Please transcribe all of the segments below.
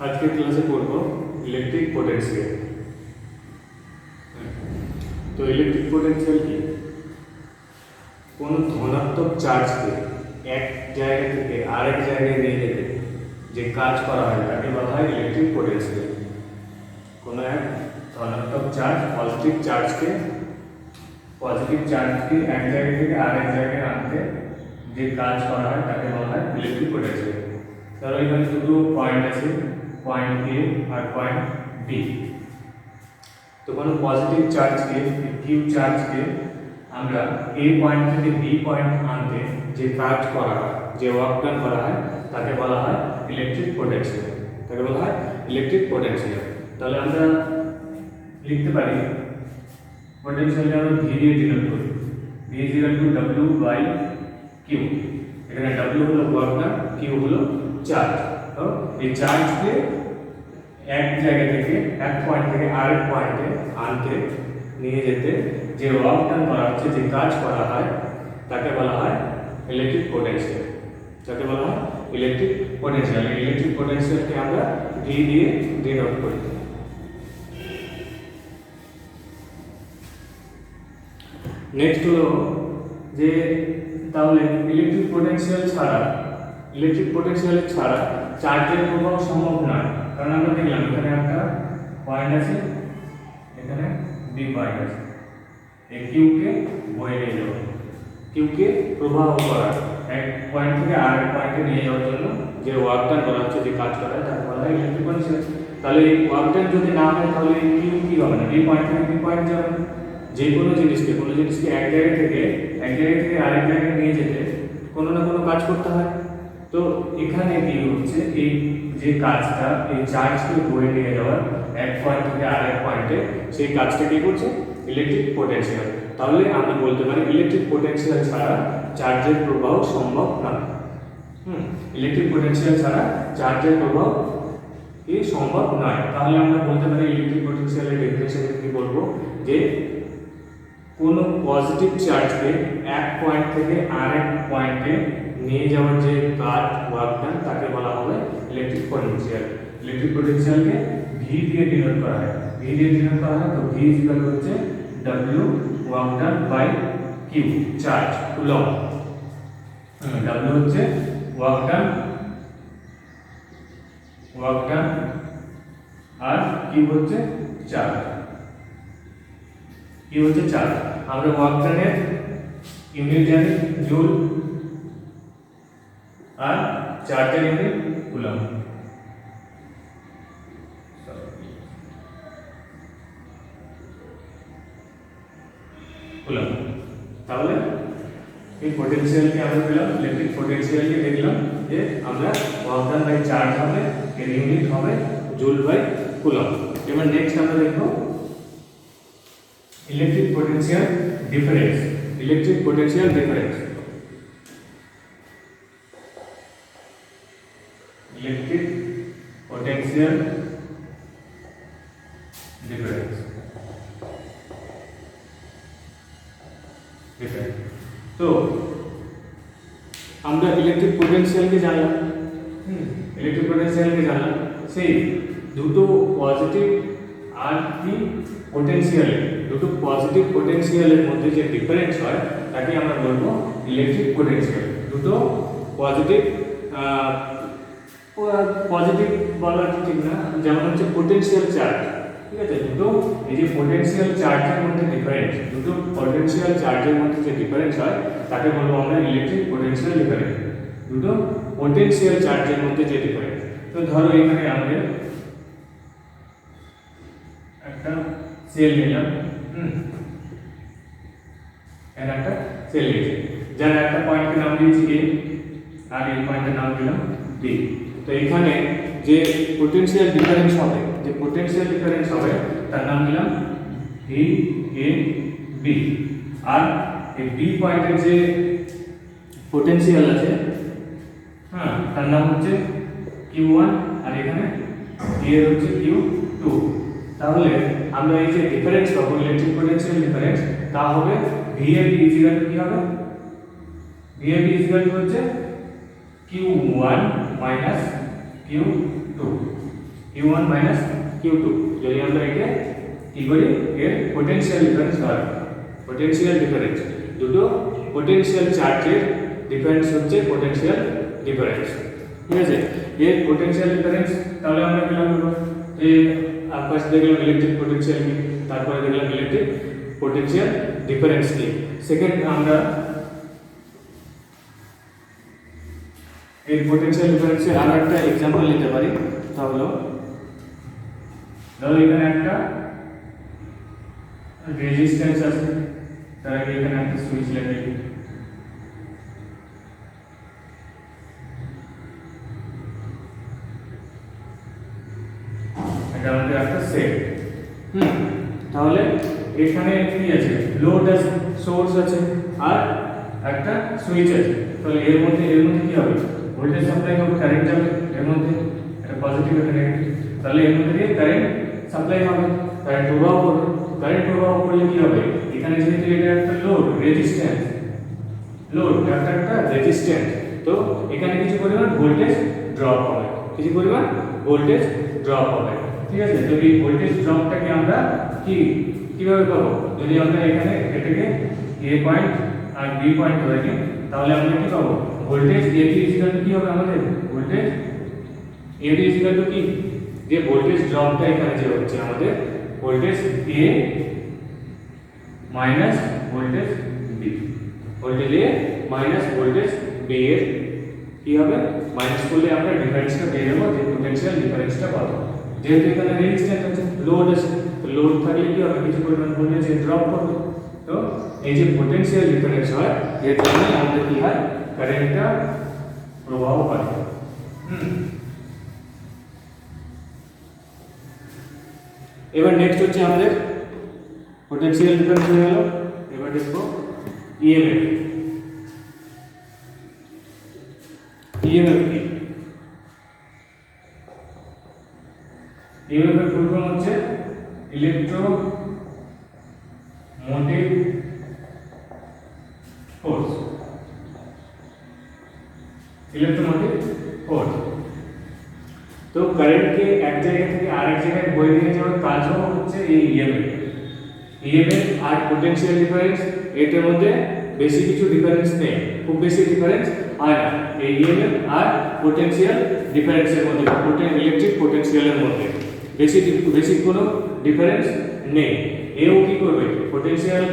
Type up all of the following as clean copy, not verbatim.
আজকের ক্লাসে পড়ব ইলেকট্রিক পোটেনশিয়াল। তো ইলেকট্রিক পোটেনশিয়াল কি? কোন ধনাত্মক চার্জকে এক জায়গা থেকে আরেক জায়গায় নিয়ে যেতে যে কাজ করা হয় তাকে বলা হয় ইলেকট্রিক পোটেনশিয়াল। কোন এক ধনাত্মক চার্জ পজিটিভ চার্জকে এক জায়গা থেকে আরেক জায়গায় আনতে যে কাজ করা হয় তাকে বলা হয় ইলেকট্রিক পোটেনশিয়াল। ধরো এখানে দুটো পয়েন্ট আছে, পয়েন্ট এ আর পয়েন্ট বি। তো কোনো পজিটিভ চার্জকে কিউ চার্জকে আমরা এ পয়েন্ট থেকে বি পয়েন্ট আনতে যে কাজ করা হয়, যে ওয়ার্ক ডান করা হয় তাকে বলা হয় ইলেকট্রিক পোটেনশিয়াল। তাকে বলা হয় ইলেকট্রিক পোটেনশিয়াল। তাহলে আমরা লিখতে পারি পোটেনশিয়ালকে আমরা ভি দিয়ে ডিনোট করি। V is equal to W by Q. এখানে ডব্লিউ হলো ওয়ার্ক ডান, কিউ হলো চার্জ। তো এই চার্জকে এক জায়গা থেকে এক পয়েন্ট থেকে আরেক পয়েন্টে আনতে নিয়ে যেতে যে ওয়ার্ক ডান করা হচ্ছে, যে কাজ করা হয় তাকে বলা হয় ইলেকট্রিক পোটেনশিয়াল। তাকে বলা হয় ইলেকট্রিক পোটেনশিয়াল। ইলেকট্রিক পোটেনশিয়ালকে আমরা ভি দিয়ে ডিনোট করি। নেক্সট হলো যে তাহলে ইলেকট্রিক পোটেনশিয়াল ছাড়া চার্জের প্রবাহ সম্ভব নয়। কারণ আমরা দেখলাম এখানে একটা পয়েন্ট আছে, এখানে বি পয়েন্ট আছে। এই কিউকে বয়ে নিয়ে যাওয়া, কিউকে প্রবাহ করা, এক পয়েন্ট থেকে আরেক পয়েন্টে নিয়ে যাওয়ার জন্য যে ওয়ার্ক ডান করা হচ্ছে, যে কাজ করা হয় তাকে বলা হয় ইলেকট্রিক পোটেনশিয়াল। তাহলে এই ওয়ার্ক ডান যদি না হয় তাহলে এই কিউ কি হবে না, এই পয়েন্ট থেকে বি পয়েন্ট যাবে না। যে কোনো জিনিসকে এক জায়গা থেকে আরেক জায়গায় নিয়ে যেতে কোনো না কোনো কাজ করতে হয়। তো এখানে কি হচ্ছে, এই যে কাজটা, এই চার্জকে বয়ে নিয়ে যাওয়ার এক পয়েন্ট থেকে আরেক পয়েন্টে, সেই কাজটা কি করছে? Electric potential. তাহলে আমরা বলতে পারি ইলেকট্রিক পোটেনশিয়াল ছাড়া চার্জের প্রবাহ সম্ভব নয়। ইলেকট্রিক পোটেনশিয়াল ছাড়া চার্জের প্রবাহ কি সম্ভব নয়। তাহলে আমরা বলতে পারি ইলেকট্রিক পোটেনশিয়ালের ডেফিনেশনে কি বলবো, যে কোনো পজিটিভ চার্জকে এক পয়েন্ট থেকে আরেক পয়েন্টে নিয়ে যাওয়ার যে কাজ ওয়ার্ক ডান তাকে বলা হবে ইলেকট্রিক পোটেনশিয়াল। ইলেকট্রিক পোটেনশিয়ালকে ভি দিয়ে ডিনোট করা হয়। তো ভি ইকুয়াল হচ্ছে W work done by Q, charge coulomb. W হচ্ছে ওয়ার্ক ডান আর কিউ হচ্ছে চার্জ। আমরা ওয়ার্ক ডানের ইউনিট জানি জুল আর চার্জের ইউনিট কুলম্ব। তাহলে এই পোটেনশিয়ালকে আমরা পেলাম, ইলেকট্রিক পোটেনশিয়ালকে দেখলাম যে আমরা ওয়ার্ক ডান বাই চার্জ হবে, এর ইউনিট হবে জুল বাই কুলম্ব। এবার নেক্সট আমরা দেখব ইলেকট্রিক পোটেনশিয়াল ডিফারেন্স। তো আমরা ইলেকট্রিক পোটেনশিয়ালকে জানলাম, সেই দুটো পজিটিভ আর কি পটেনশিয়ালের মধ্যে যে ডিফারেন্স হয় তাকে আমরা বলবো ইলেকট্রিক পোটেনশিয়াল। দুটো পজিটিভ বলা ঠিক না, যেমন হচ্ছে পোটেনশিয়াল চার্জ, ঠিক আছে? এই যে পোটেনশিয়াল চার্জের মধ্যে যে ডিফারেন্স হয় তাকে বলবো আমরা ইলেকট্রিক পোটেনশিয়াল ডিফারেন্স। দুটো পোটেনশিয়াল চার্জের মধ্যে যে ডিফারেন্স। তো ধরো এখানে আমাদের একটা সেল নিলাম, যার একটা পয়েন্টকে নাম দিয়েছি এ আর এই পয়েন্টের নাম দিলাম বি। তো এখানে যে পোটেনশিয়াল ডিফারেন্স হবে তার নাম দিলাম ভি এ বি। আর এই বি পয়েন্টের যে পোটেনশিয়াল আছে, তার নাম হচ্ছে Q1 আর এখানে এ হচ্ছে Q2। তাহলে আমরা এই যে ডিফারেন্স পাবো, ইলেকট্রিক পোটেনশিয়াল ডিফারেন্স, তা হবে VAB ইকুয়াল কি হবে? VAB ইকুয়াল হচ্ছে Q1 minus Q2। Q1 minus Q2 যদি আমরা একে কি করি এর পোটেনশিয়াল ডিফারেন্স হয় পোটেনশিয়াল ডিফারেন্স দুটো পোটেনশিয়াল চার্জের ডিফারেন্স হচ্ছে পোটেনশিয়াল ডিফারেন্স ঠিক আছে এর পোটেনশিয়াল ডিফারেন্স তাহলে আমরা কি লিখব এই আপাস দেখলাম ইলেকট্রিক পোটেনশিয়াল কি তারপরে দেখলাম ইলেকট্রিক পোটেনশিয়াল ডিফারেন্স কি সেকেন্ড আমরা এই পোটেনশিয়াল ডিফারেন্সের আরো একটা एग्जांपल নিতে পারি তা হলো ধরো এখানে একটা রেজিস্ট্যান্স আছে তার আগে এখানে একটা সুইচ লাগিয়ে দিই এটা আমাদের একটা সেট তাহলে এখানে কি আছে লোড আছে সোর্স আছে আর একটা সুইচ আছে তাহলে এর মধ্যে কি হবে ভোল্টেজ সাপ্লাই হবে কারেন্ট যাবে এর মধ্যে এটা পজিটিভ এটা নেগেটিভ তাহলে এর মধ্যে দিয়ে কারেন্ট সাপ্লাই হবে কারেন্ট প্রবাহ করবে কারেন্ট প্রবাহ করলে কি হবে এখানে যেহেতু এটা একটা লোড রেজিস্ট্যান্স লোড একটা রেজিস্ট্যান্স তো এখানে কিছু পরিমাণ ভোল্টেজ ড্রপ হবে কিছু পরিমাণ ভোল্টেজ ড্রপ হবে ঠিক আছে তো এই ভোল্টেজ ড্রপটাকে আমরা কিভাবে পাবো যদি আমরা এখানে এটাকে A পয়েন্ট আর B পয়েন্ট ধরে নিই তাহলে আমরা কি পাবো ভোল্টেজ AB কি হবে আমাদের ভোল্টেজ AB কি যে ভোল্টেজ ড্রপটা এখানে যে হচ্ছে আমাদের voltage A minus voltage B voltage A minus voltage B এর কি হবে মাইনাস করলে আমরা ডিফারেন্সটা পেয়ে যাবো যে পোটেনশিয়াল ডিফারেন্সটা পাবো যেহেতু এখানে রেজিস্ট্যান্স আছে লোড আছে তো লোড থাকলে কি হবে কিছু পরিমাণ ভোল্টেজ ড্রপ করবে তো এই যে পোটেনশিয়াল ডিফারেন্স হয় এর জন্য আমাদের কি হয় কারেন্টটা প্রবাহ পায় এবার নেক্সট হচ্ছে আমাদের পোটেনশিয়াল ডিফারেন্স হয়ে গেল এবার দেখবো ইএমএফ ইএমএফ কি ইএমএফ এর ফুল ফর্ম হচ্ছে ইলেকট্রোমোটিভ ফোর্স ইলেকট্রোমোটিভ ফোর্স তো কারেন্টকে এক জায়গা থেকে আরেক জায়গায় বয়ে নিয়ে যাওয়ার কাজও হচ্ছে এই ইএমএফ আর পোটেনশিয়াল ডিফারেন্স এটার মধ্যে বেশি কিছু ডিফারেন্স নেই খুব বেশি ডিফারেন্স হয় না এই ইএমএফ আর পোটেনশিয়াল ডিফারেন্সের মধ্যে ইলেকট্রিক পোটেনশিয়ালের মধ্যে বেশি কোনো ডিফারেন্স নেই এও কি করবে পোটেনশিয়াল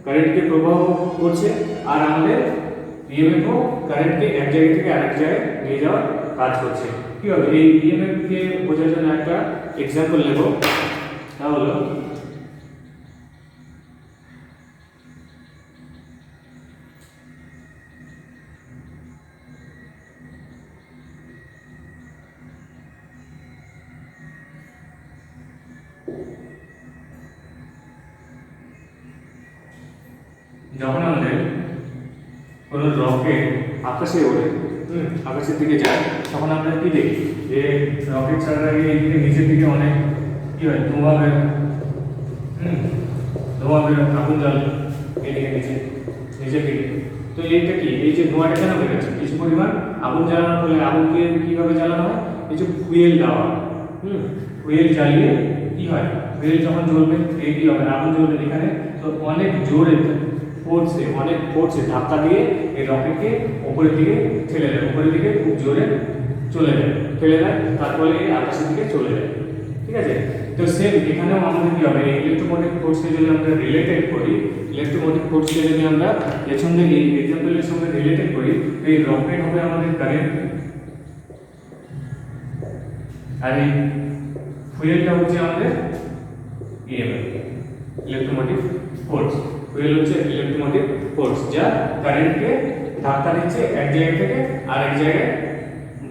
কারেন্টকে প্রবাহ করছে আর আমাদের ইএমএফও কারেন্টকে এক জায়গা থেকে আরেক জায়গায় নিয়ে যাওয়ার কাজ করছে কি হবে এই ইএমএফ কে বোঝার জন্য একটা एग्जांपल নেব তা হলো যখন আমাদের কোনো রকেট আকাশে ওড়ে আকাশের দিকে যায় তখন আমরা কি দেখি যে রকেট ছাড়ার আগে এইদিকে নিচের দিকে অনেক কি হয় ধোঁয়া বের আগুন জ্বলে এদিকে নিচের দিকে তো এইটা কি এই যে ধোঁয়াটা কেন বেরোচ্ছে কিছু পরিমাণ আগুন জ্বালানোর ফলে আগুনকে কিভাবে জ্বালানো হয় কিছু ফুয়েল দেওয়া হয় ফুয়েল জ্বালিয়ে কি হয় ফুয়েল যখন জ্বলবে এই কি হবে আগুন জ্বলবে এখানে তো অনেক জোরে অনেক ফোর্সে ধাক্কা দিয়ে এই রকেটকে উপরের দিকে ঠেলে দেয় উপরের দিকে খুব জোরে ফেলে দেয় তারপরে আকাশের দিকে চলে যায় ঠিক আছে তো সেম এখানেও আমাদের কি হবে ইলেকট্রোমোটিভ ফোর্সকে যদি আমরা রিলেটেড করি ইলেকট্রোমোটিভ ফোর্সকে যদি আমরা এর সঙ্গে এই এক্সাম্পলের সঙ্গে রিলেটেড করি তো এই রকেট হবে আমাদের কারেন্ট আর এই ফুয়েলটা হচ্ছে আমাদের ইএমএফ ইলেকট্রোমোটিভ ফোর্স ফুয়েল হচ্ছে ইলেকট্রোমোটিভ ফোর্স যা কারেন্টকে ধাক্কা দিচ্ছে এক জায়গা থেকে আরেক জায়গায়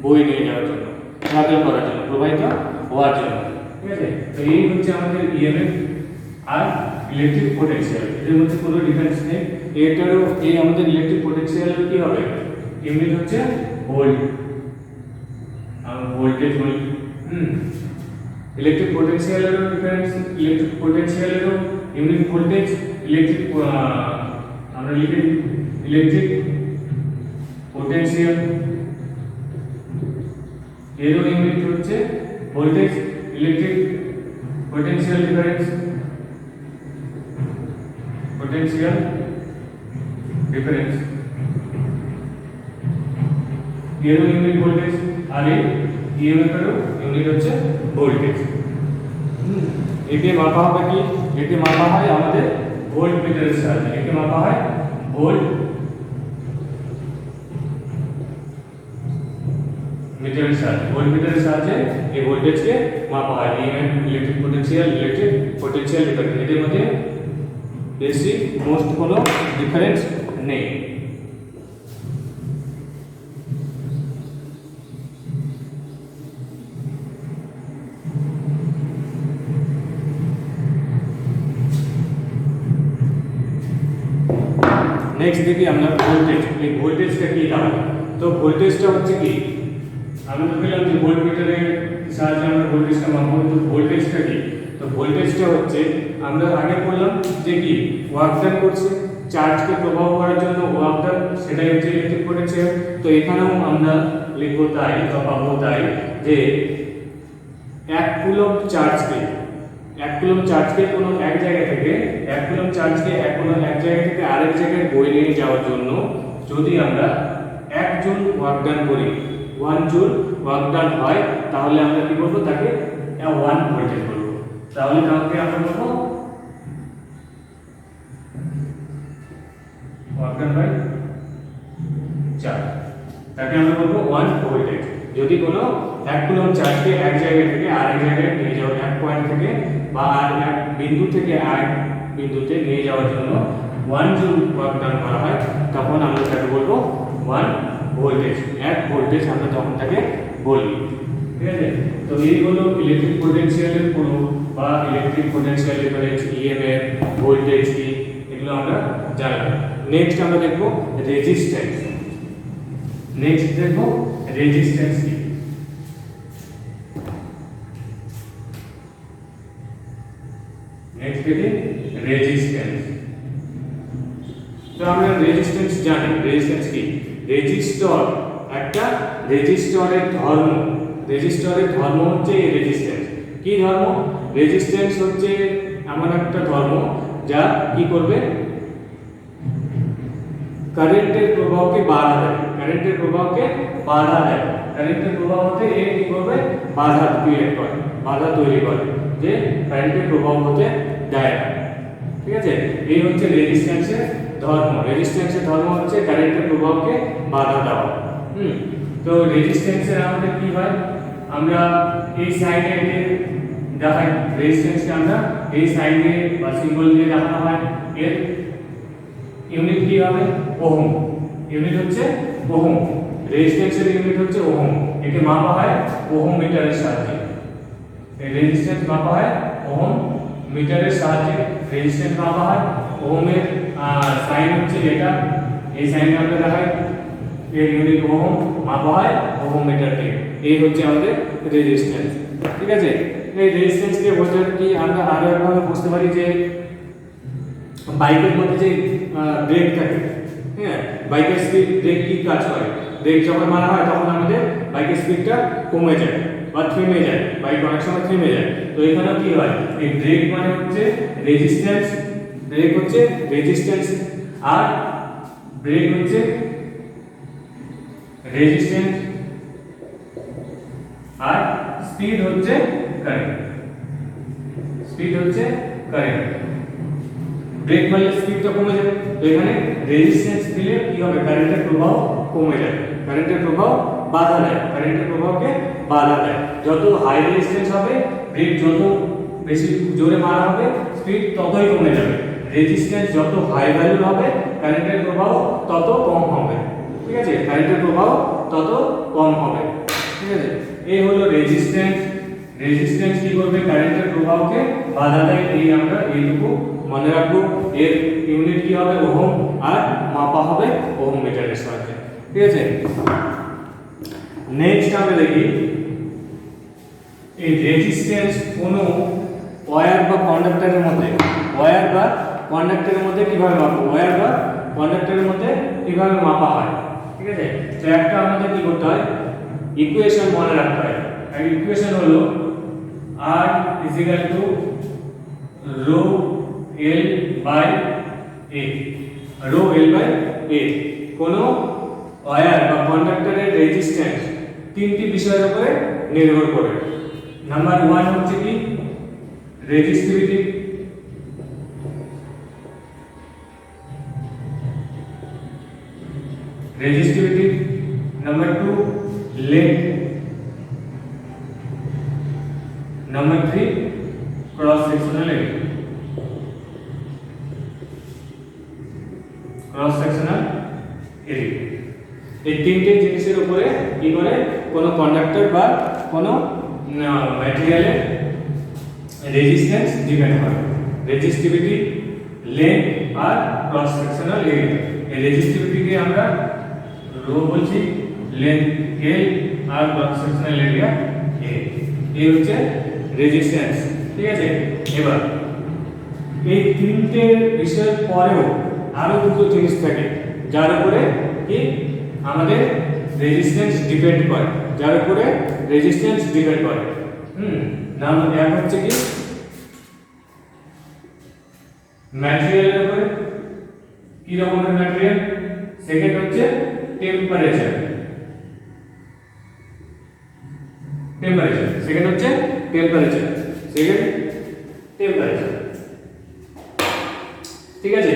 বয়ে নিয়ে যাওয়ার জন্য ট্রাভেল করার জন্য প্রবাহিত হওয়ার জন্য ঠিক আছে তো এই হচ্ছে আমাদের ইএমএফ আর ইলেকট্রিক পোটেনশিয়াল এর মধ্যে কোনো ডিফারেন্স নেই এটারও এই আমাদের ইলেকট্রিক পোটেনশিয়াল কি হবে ইউনিট হচ্ছে ভোল্ট আর ভোল্টেজ ভোল্ট ইলেকট্রিক পোটেনশিয়ালেরও ডিফারেন্স ইলেকট্রিক পোটেনশিয়ালেরও ইউনিট ভোল্টেজ ইলেকট্রিক আমরা লিখি ইলেকট্রিক পোটেনশিয়াল এরও ইউনিট হচ্ছে ভোল্টেজ ইলেকট্রিক পোটেনশিয়াল ডিফারেন্স এর ইউনিট ভোল্টেজ আর এই ইএমএফ এর ইউনিট হচ্ছে ভোল্টেজ। এটি মাপা হবে কি, এটি মাপা হয় আমাদের ভোল্ট মিটারের সাহায্যে, এটি মাপা হয় ভোল্ট মিটারের সাহায্যে। ভোল্ট মিটারের সাহায্যে এই ভোল্টেজকে মাপা হয়। ইএমএফ ইলেকট্রিক পোটেনশিয়াল ডিফারেন্স, এদের মধ্যে বেশি মোস্ট কোনো ডিফারেন্স নেই। নেক্সট দেখি আমরা ভোল্টেজ। এই ভোল্টেজটা কি দাঁড়ায়? তো ভোল্টেজটা হচ্ছে কি, আমি তো বললাম যে ভোল্ট মিটারের সাহায্যে আমরা ভোল্টেজটা মাপবো। তো ভোল্টেজটা কি? তো ভোল্টেজটা হচ্ছে আমরা আগে বললাম যে কি ওয়ার্ক ডান করছে, চার্জকে প্রভাব করার জন্য ওয়ার্ক ডান, সেটাই হচ্ছে ইলেকট্রিক পোটেনশিয়াল। তো এখানেও আমরা লিখবো তাই বা পাবো তাই যে 1 কুলম্ব চার্জকে কোনো এক জায়গা থেকে 1 কুলম্ব চার্জকে কোনো এক জায়গা থেকে আরেক জায়গায় বয়ে নিয়ে যাওয়ার জন্য যদি আমরা 1 জুল ওয়ার্ক ডান করি, 1 জুল ওয়ার্ক ডান হয়, তাহলে আমরা কি বলবো? তাকে 1 ভোল্টেজ বলবো। তাহলে কাউকে আমরা বলবো ওয়ার্ক ডান বাই চার্জ, তাকে আমরা বলবো 1 ভোল্টেজ। যদি কোনো 1 কুলম্ব চার্জকে এক জায়গা থেকে আরেক জায়গায় নিয়ে যাওয়া, এক পয়েন্ট থেকে বা এক বিন্দু থেকে আরেক বিন্দুতে নিয়ে যাওয়ার জন্য 1 জুল ওয়ার্ক ডান করা হয়, তখন আমরা তাকে বলবো 1 ভোল্টেজ। 1 ভোল্টেজ আমরা তখন তাকে বলি। ঠিক আছে? তো এই হলো ইলেকট্রিক পোটেনশিয়ালের পুরো বা electric potential difference, EMF, voltage কি, এগুলো আমরা জানলাম। নেক্সট আমরা দেখবো রেজিস্ট্যান্স। রেজিস্ট্যান্স কি? নেক্সট দেখি রেজিস্ট্যান্স। তো আমরা রেজিস্ট্যান্স জানি। রেজিস্ট্যান্স কি? একটা রেজিস্টরের ধর্ম হচ্ছে এই রেজিস্ট্যান্স। কি ধর্ম? রেজিস্ট্যান্স হচ্ছে এমন একটা ধর্ম যা কি করবে? কারেন্টের প্রবাহকে বাধা দেয়। কারেন্টের প্রবাহ হতে এ কি করবে? বাধা তৈরি করে, যে কারেন্টের প্রবাহ হতে দেয় না। ঠিক আছে? এই হচ্ছে রেজিস্ট্যান্সের ধর্ম। রেজিস্ট্যান্সের ধর্ম হচ্ছে কারেন্টের প্রবাহকে বাধা দেওয়া। তো রেজিস্ট্যান্সের আমাদের কি হয়? আমরা এই সাইডে দেখাই রেজিস্ট্যান্সকে, আমরা এই সাইডে বা সিম্বল দিয়ে দেখানো হয়। এর ইউনিট কি হবে? ওহম। ইউনিট হচ্ছে ওহম। রেজিস্ট্যান্সের ইউনিট হচ্ছে ওহম। একে মাপা হয় ওহম মিটারের সাহায্যে। এই রেজিস্ট্যান্স মাপা হয় ওহম মিটারের সাহায্যে। রেজিস্ট্যান্স মাপা হয় ওহমের সাইন হচ্ছে এটা, এই সাইনটা আমরা দেখাই। এর ইউনিট ওহম, মাপা হয় ওহম মিটার দিয়ে। এই হচ্ছে আমাদের রেজিস্ট্যান্স। ঠিক আছে? এই রেজিস্ট্যান্সকে বোঝার কি আমরা আরো একভাবে বুঝতে পারি যে বাইকের মধ্যে যে ব্রেক থাকে, হ্যাঁ, বাইকের স্পিড ব্রেক কি কাজ করে? ব্রেক যখন মারা হয় তখন আমাদের বাইকের স্পিডটা কমে যায় বা থেমে যায়, বাইক অনেক সময় থেমে যায়। তো এখানেও কি হয়? এই ব্রেক মানে হচ্ছে রেজিস্ট্যান্স, ব্রেক হচ্ছে রেজিস্ট্যান্স, আর ব্রেক হচ্ছে রেজিস্ট্যান্স, আর স্পিড হচ্ছে কারেন্ট। ব্রেক মারলে স্পিডটা কমে যাবে। তো এখানে রেজিস্ট্যান্স দিলে কি হবে? কারেন্টের প্রবাহ কমে যাবে, কারেন্টের প্রবাহ বাধা দেয়, কারেন্টের প্রবাহকে বাধা দেয়। যত হাই রেজিস্ট্যান্স হবে, ব্রেক যত বেশি জোরে মারা হবে, স্পিড ততই কমে যাবে। রেজিস্ট্যান্স যত হাই ভ্যালু হবে, কারেন্টের প্রবাহ তত কম হবে। ঠিক আছে? কারেন্টের প্রবাহ তত কম হবে। ঠিক আছে? এই হলো রেজিস্ট্যান্স। রেজিস্ট্যান্স কি করবে? কারেন্টের প্রবাহকে বাধা দেয়। এই আমরা এইটুকু মনে রাখবো। এর ইউনিট কি হবে? ওহম, আর মাপা হবে ওহম মিটারের সাহায্যে। ঠিক আছে? নেক্সট আমরা দেখি এই রেজিস্ট্যান্স কোন ওয়্যার বা কন্ডাক্টরের মধ্যে কিভাবে মাপবো? ওয়্যার বা কন্ডাক্টরের মধ্যে কিভাবে মাপা হয়? ঠিক আছে? তো একটা আমাদের কি করতে হয়? ইকুয়েশন মনে রাখতে হয়। আর ইকুয়েশন হলো is equal to rho L by A, rho L by A। কোন ওয়্যার বা কন্ডাক্টরের রেজিস্ট্যান্স তিনটি বিষয়ের উপরে নির্ভর করে। নাম্বার 1 হচ্ছে কি resistivity, number 2 length, number 3 cross sectional area, এই তিনটে জিনিসের উপরে কি করে কোন কন্ডাক্টর বা কোন ম্যাটেরিয়ালের রেজিস্ট্যান্স ডিপেন্ড করে। রেজিস্টিভিটি, লেন্থ আর ক্রস সেকশনাল এরিয়া। এই রেজিস্টিভিটিকে আমরা রো বলছি, লেন্থ এল আর ক্রস সেকশনাল এরিয়া এ। এই হচ্ছে রেজিস্ট্যান্স, ঠিক আছে। এবার এই তিনটে বিষয়ের পরেও আরো দুটো জিনিস থাকে যার উপরে কি আমাদের রেজিস্ট্যান্স ডিপেন্ড করে, যার উপরে রেজিস্ট্যান্স ডিপেন্ড করে। নাম এক হচ্ছে কি ম্যাটেরিয়ালের উপরে, কি রকমের ম্যাটেরিয়াল। সেকেন্ড হচ্ছে টেম্পারেচার, সেকেন্ড হচ্ছে টেম্পারেচার, ঠিক আছে।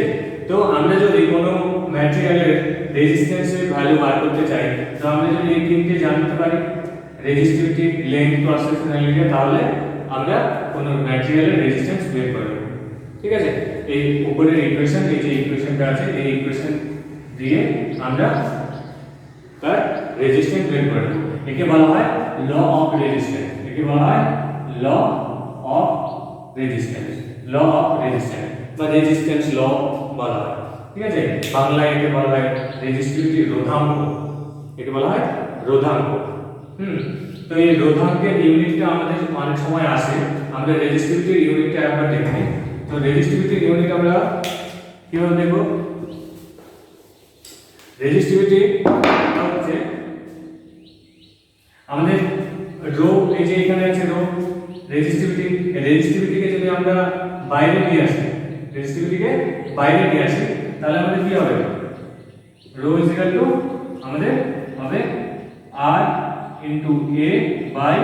তো আমরা যদি কোনো ম্যাটেরিয়ালের রেজিস্ট্যান্সের ভ্যালু বার করতে চাই, তো আমরা যদি এই তিনটে জানতে পারি resistivity, length, cross sectional area, তাহলে আমরা কোনো ম্যাটেরিয়ালের রেজিস্ট্যান্স বের করব, ঠিক আছে। এই উপরের ইকুয়েশন, এই যে ইকুয়েশনটা আছে, এই ইকুয়েশন দিয়ে আমরা তার রেজিস্ট্যান্স বের করব। একে বলা হয় ল অফ রেজিস্ট্যান্স, বা রেজিস্ট্যান্স ল বলা হয়, ঠিক আছে। বাংলায় একে বলা হয় রেজিস্টিভিটি রোধাঙ্ক, একে বলা হয় রোধাঙ্ক। তো এই রোধাঙ্কের ইউনিটটা আমাদের অনেক সময় আসে, আমরা রেজিস্টিভিটির ইউনিটটা একবার দেখে নিই। তো রেজিস্টিভিটির ইউনিট আমরা কিভাবে দেখব? রেজিস্টিভিটি হচ্ছে আমাদের রো, এই যে এখানে আছে রো রেজিস্টিভিটিকে যদি আমরা বাইরে নিয়ে আসি, তাহলে আমাদের কি হবে? রো ইজ ইকুয়াল টু আমাদের হবে r into a by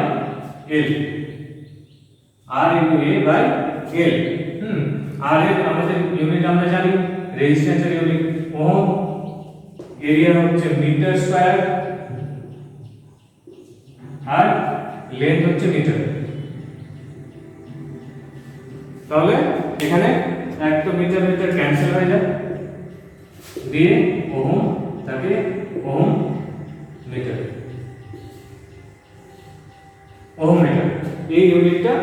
l, r into a by l। r এর আমাদের ইউনিট আমরা জানি রেজিস্ট্যান্সের ইউনিট ওহম, এরিয়া হচ্ছে মিটার স্কয়ার, আর লেন্থ হচ্ছে মিটার। তাহলে এখানে একটা মিটার ক্যান্সেল হয়ে যায়, দিয়ে ওহম থাকে ওহম মিটার। এই ইউনিটটা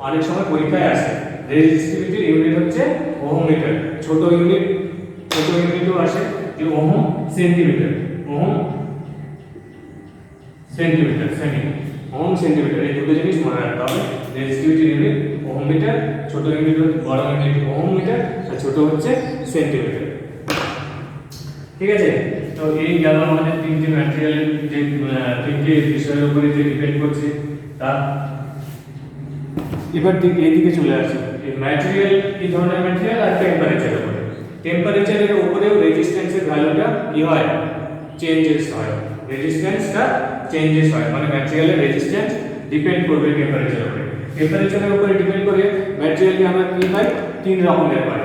অনেক সময় পরীক্ষায় আসে। রেজিস্টিভিটির ইউনিট হচ্ছে ওহম মিটার। ছোট ইউনিটও আসে যে ওহম সেন্টিমিটার, সেন্টিমিটার। এই দুটো জিনিস মনে রাখতে হবে। রেজিস্টিভিটির ইউনিট ওহম মিটার, ছোট ইউনিট বড় ইউনিট ওহম মিটার, আর ছোট হচ্ছে সেন্টিমিটার, ঠিক আছে। তো এই গেল আমাদের তিনটি ম্যাটেরিয়াল, যে তিনটি বিষয়ের উপরে যে ডিপেন্ড করছে তা। এবার এইদিকে চলে আসি, এই ম্যাটেরিয়াল কি ধরনের ম্যাটেরিয়াল আর টেম্পারেচারের উপরে। টেম্পারেচারের উপরেও রেজিস্ট্যান্সের ভ্যালুটা কি হয়? চেঞ্জেস হয়, রেজিস্ট্যান্সটা চেঞ্জেস হয়, মানে ম্যাটেরিয়ালের রেজিস্ট্যান্স ডিপেন্ড করবে টেম্পারেচারের উপরে। টেম্পারেচারের উপরে ডিপেন্ড করে ম্যাটেরিয়ালকে আমরা কি পাই? তিন রকমের পাই।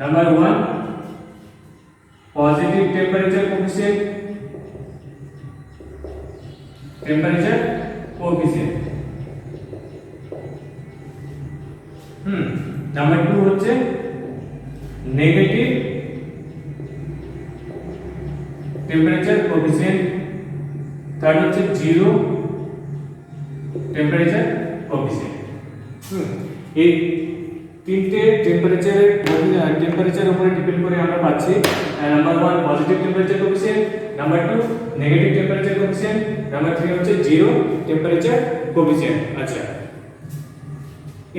Number 1 positive temperature coefficient, number 2 হচ্ছে নেগেটিভ টেম্পারেচার কোএফিসিয়েন্ট, থার্ড হচ্ছে জিরো টেম্পারেচার কোএফিসিয়েন্ট। এই তিনটে টেম্পারেচারের উপরে ডিপেন্ড করে আমরা পাচ্ছি number 1 positive temperature coefficient, number 2 negative temperature coefficient, number 3 হচ্ছে জিরো টেম্পারেচার কোএফিসিয়েন্ট। আচ্ছা,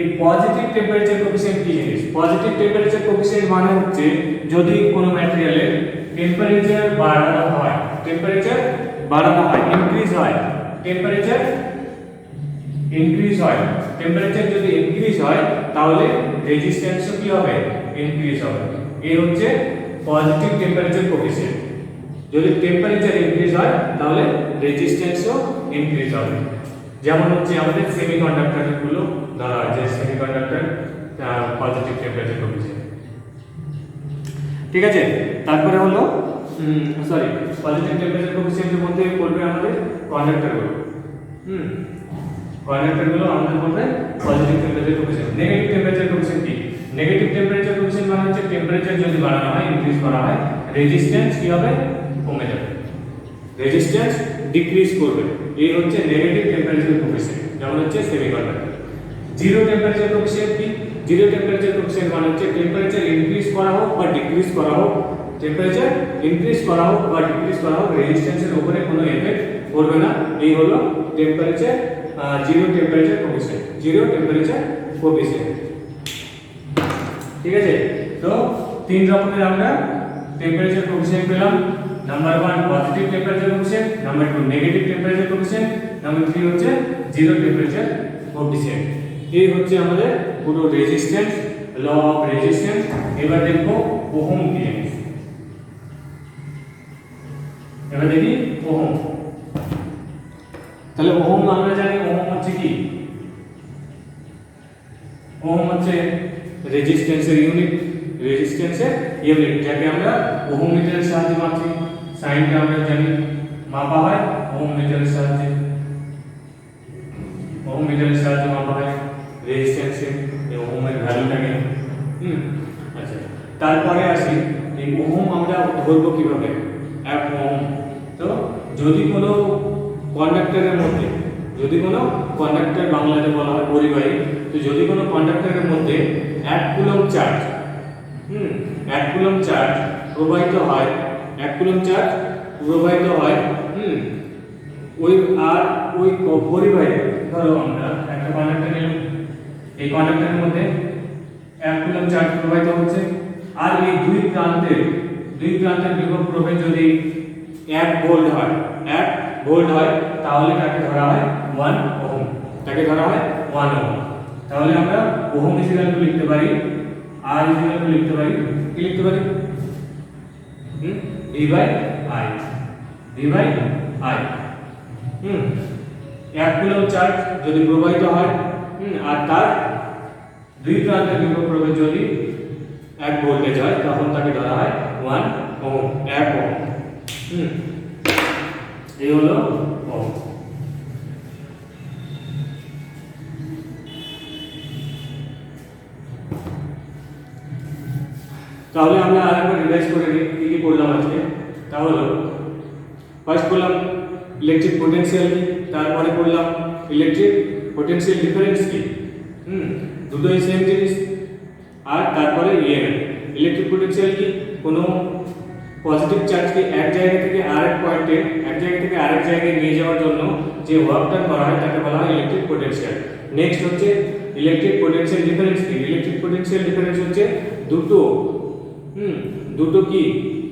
এই পজিটিভ টেম্পারেচার কোএফিসিয়েন্ট কি জিনিস? পজিটিভ টেম্পারেচার কোএফিসিয়েন্ট মানে হচ্ছে যদি কোনো ম্যাটেরিয়ালের টেম্পারেচার বাড়ানো হয়, ইনক্রিজ হয়, টেম্পারেচার ইনক্রিজ হয়, টেম্পারেচার যদি ইনক্রিজ হয় তাহলে রেজিস্ট্যান্সও কি হবে, ইনক্রিজ হবে। এই হচ্ছে পজিটিভ টেম্পারেচার কোএফিসিয়েন্ট। যদি টেম্পারেচার ইনক্রিজ হয় তাহলে রেজিস্ট্যান্সও ইনক্রিজ হবে। যেমন হচ্ছে আমাদের সেমিকন্ডাক্টর গুলো ধরা হয় যে সেমিকন্ডাক্টর পজিটিভ টেম্পারেচার কোএফিসিয়েন্ট, ঠিক আছে। তারপরে হলো সরি, পজিটিভ টেম্পারেচার কোএফিসিয়েন্টের মধ্যে পড়বে আমাদের কন্ডাক্টরগুলো। কন্ডাক্টরগুলো আমাদের পড়বে positive temperature coefficient. Negative temperature coefficient কি? নেগেটিভ টেম্পারেচার কোএফিসিয়েন্ট মানে হচ্ছে টেম্পারেচার যদি বাড়ানো হয়, ইনক্রিজ করা হয়, রেজিস্ট্যান্স কি হবে, কমে যাবে, রেজিস্ট্যান্স ডিক্রিজ করবে। এই হচ্ছে নেগেটিভ টেম্পারেচার কোএফিসিয়েন্ট, যেমন হচ্ছে সেমিকন্ডাক্টর। জিরো টেম্পারেচার কোএফিসিয়েন্ট কি? জিরো টেম্পারেচার কোএফিসিয়েন্ট মানে হচ্ছে টেম্পারেচার ইনক্রিজ করা হোক বা ডিক্রিজ করা হোক, টেম্পারেচার ইনক্রিজ করা হোক বা ডিক্রিজ করা হোক, রেজিস্ট্যান্সের উপরে কোনো এফেক্ট করবে না। এই হলো temperature zero temperature coefficient, zero temperature coefficient, ঠিক আছে। তো তিন রকমের আমরা টেম্পারেচার কোএফিসিয়েন্ট পেলাম। Number 1 positive temperature coefficient, number 2 negative temperature coefficient, number 3 হচ্ছে জিরো টেম্পারেচার কোএফিসিয়েন্ট। এই হচ্ছে আমাদের পুরো রেজিস্ট্যান্স, ল অফ রেজিস্ট্যান্স। এবার দেখবো ওহম কি জিনিস। এবার দেখি ওহম। তাহলে ওহম আমরা জানি, ওহম হচ্ছে কি? ওহম হচ্ছে রেজিস্ট্যান্সের ইউনিট, রেজিস্ট্যান্সের ইউনিট, যাকে আমরা ওহম মিটারের সাহায্যে মাপছি। সাইনটা আমরা জানি মাপা হয় ওহম মিটারের সাহায্যে, ওহম মিটারের সাহায্যে মাপা হয় রেজিস্ট্যান্সের এই ওহমের ভ্যালুটাকে। আচ্ছা, তারপরে আসি এই ওহম আমরা ধরবো কিভাবে, 1 ওহম। তো যদি কোনো কন্ডাক্টরের মধ্যে, যদি কোনো কন্ডাক্টর বাংলাতে বলা হয় পরিবাহী, তো যদি কোনো কন্ডাক্টরের মধ্যে 1 কুলম্ব চার্জ 1 কুলম্ব চার্জ প্রবাহিত হয়, 1 কুলম্ব চার্জ প্রবাহিত হয়, ওই আর ওই পরিবাহী, ধরো আমরা একটা কন্ডাক্টর নিলাম, এই কন্ডাক্টরের মধ্যে 1 কুলম্ব চার্জ প্রবাহিত হচ্ছে, আর এই দুই প্রান্তের বিভব প্রভেদ যদি 1 ভোল্ট হয়, 1 ভোল্ট হয়, তাহলে তাকে ধরা হয় 1 ওহম, তাকে ধরা হয় 1 ওহম। তাহলে আমরা ওহম ইকুয়াল লিখতে পারি, আর ইকুয়াল লিখতে পারি, কি লিখতে পারি, V by I, V by I। 1 coulomb charge যদি প্রবাহিত হয়, আর তার দুই প্রান্তের বিভব প্রভেদ যদি 1 ভোল্টেজ হয়, তখন তাকে ধরা হয় 1 ওহম, 1 ওহম। এই হলো ওহম। তাহলে আমরা আরেকবার রিভাইজ করে নিই কি কি পড়লাম আজকে। তাহলে ফার্স্ট পড়লাম ইলেকট্রিক পোটেনশিয়াল কি, তারপরে পড়লাম ইলেকট্রিক পোটেনশিয়াল ডিফারেন্স কি, দুটোই সেম জিনিস। আর তারপরে ইএমএফ। ইলেকট্রিক পোটেনশিয়াল কি, কোনো পজিটিভ চার্জকে এক জায়গা থেকে আরেক পয়েন্টে, এক জায়গা থেকে আরেক জায়গায় নিয়ে যাওয়ার জন্য যে ওয়ার্কটা করা হয় তাকে বলা হয় ইলেকট্রিক পোটেনশিয়াল। নেক্সট হচ্ছে ইলেকট্রিক পোটেনশিয়াল ডিফারেন্স কি। ইলেকট্রিক পোটেনশিয়াল ডিফারেন্স হচ্ছে দুটো কি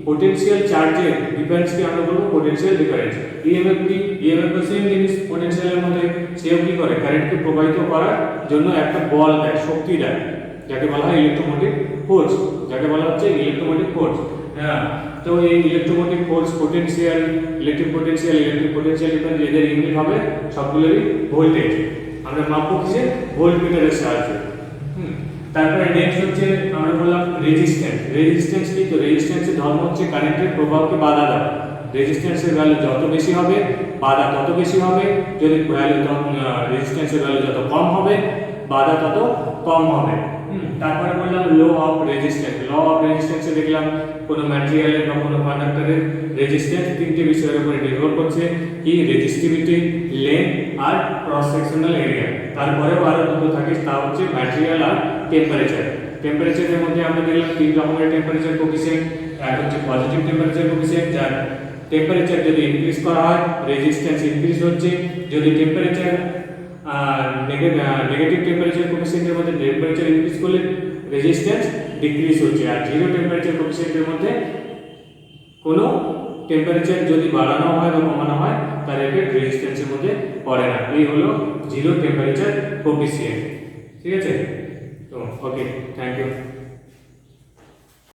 পোটেনশিয়াল চার্জের ডিফারেন্সকে আমরা বলবো পোটেনশিয়াল ডিফারেন্স। ইএমএফ কি, ইএমএফ তো সেম জিনিস, পোটেনশিয়ালের মধ্যে সেও কি করে, কারেন্টকে প্রবাহিত করার জন্য একটা বল দেয়, শক্তি দেয়, যাকে বলা হয় ইলেকট্রোমোটিভ ফোর্স, যাকে বলা হচ্ছে ইলেকট্রোমোটিভ ফোর্স। হ্যাঁ, তো এই electromotive force, potential, electric potential difference, এদের ইউনিট হবে সবগুলোরই ভোল্টেজ। আমরা মাপবো কিসে, ভোল্টমিটারের সাহায্যে। তারপরে নেক্সট হচ্ছে আমরা বললাম রেজিস্ট্যান্স। রেজিস্ট্যান্স কি, তো রেজিস্ট্যান্সের ধর্ম হচ্ছে কারেন্টের প্রবাহকে বাধা দেওয়া। রেজিস্ট্যান্সের ভ্যালু যত বেশি হবে বাধা তত বেশি হবে, যদি রেজিস্ট্যান্সের ভ্যালু যত কম হবে বাধা তত কম হবে। তারপরে বললাম law of resistance. Law of রেজিস্ট্যান্সে দেখলাম কোনো ম্যাটেরিয়ালের বা কোনো কন্ডাক্টরের রেজিস্ট্যান্স তিনটে বিষয়ের উপরে নির্ভর করছে, কি, রেজিস্টিভিটি, লেন্থ আর ক্রস সেকশনাল এরিয়া। তারপরেও আরো দুটো থাকে, তা হচ্ছে ম্যাটেরিয়াল আর টেম্পারেচার। টেম্পারেচারের মধ্যে আমরা দেখলাম তিন রকমের টেম্পারেচার কোএফিসিয়েন্ট। এক হচ্ছে পজিটিভ টেম্পারেচার কোএফিসিয়েন্ট, যার টেম্পারেচার যদি ইনক্রিজ করা হয় রেজিস্ট্যান্স ইনক্রিজ হচ্ছে, যদি টেম্পারেচার নেগেটিভ টেম্পারেচার কোএফিসিয়েন্টের মধ্যে টেম্পারেচার ইনক্রিজ করলে রেজিস্ট্যান্স ডিক্রিজ হচ্ছে। আর জিরো টেম্পারেচার কোএফিসিয়েন্টের মধ্যে কোনো টেম্পারেচার যদি বাড়ানো হয় বা কমানো হয় তার এফেক্ট রেজিস্ট্যান্সের মধ্যে পড়ে না। এই হলো জিরো টেম্পারেচার কোফিসিয়েন্ট। ঠিক আছে? তো ওকে, থ্যাংক ইউ।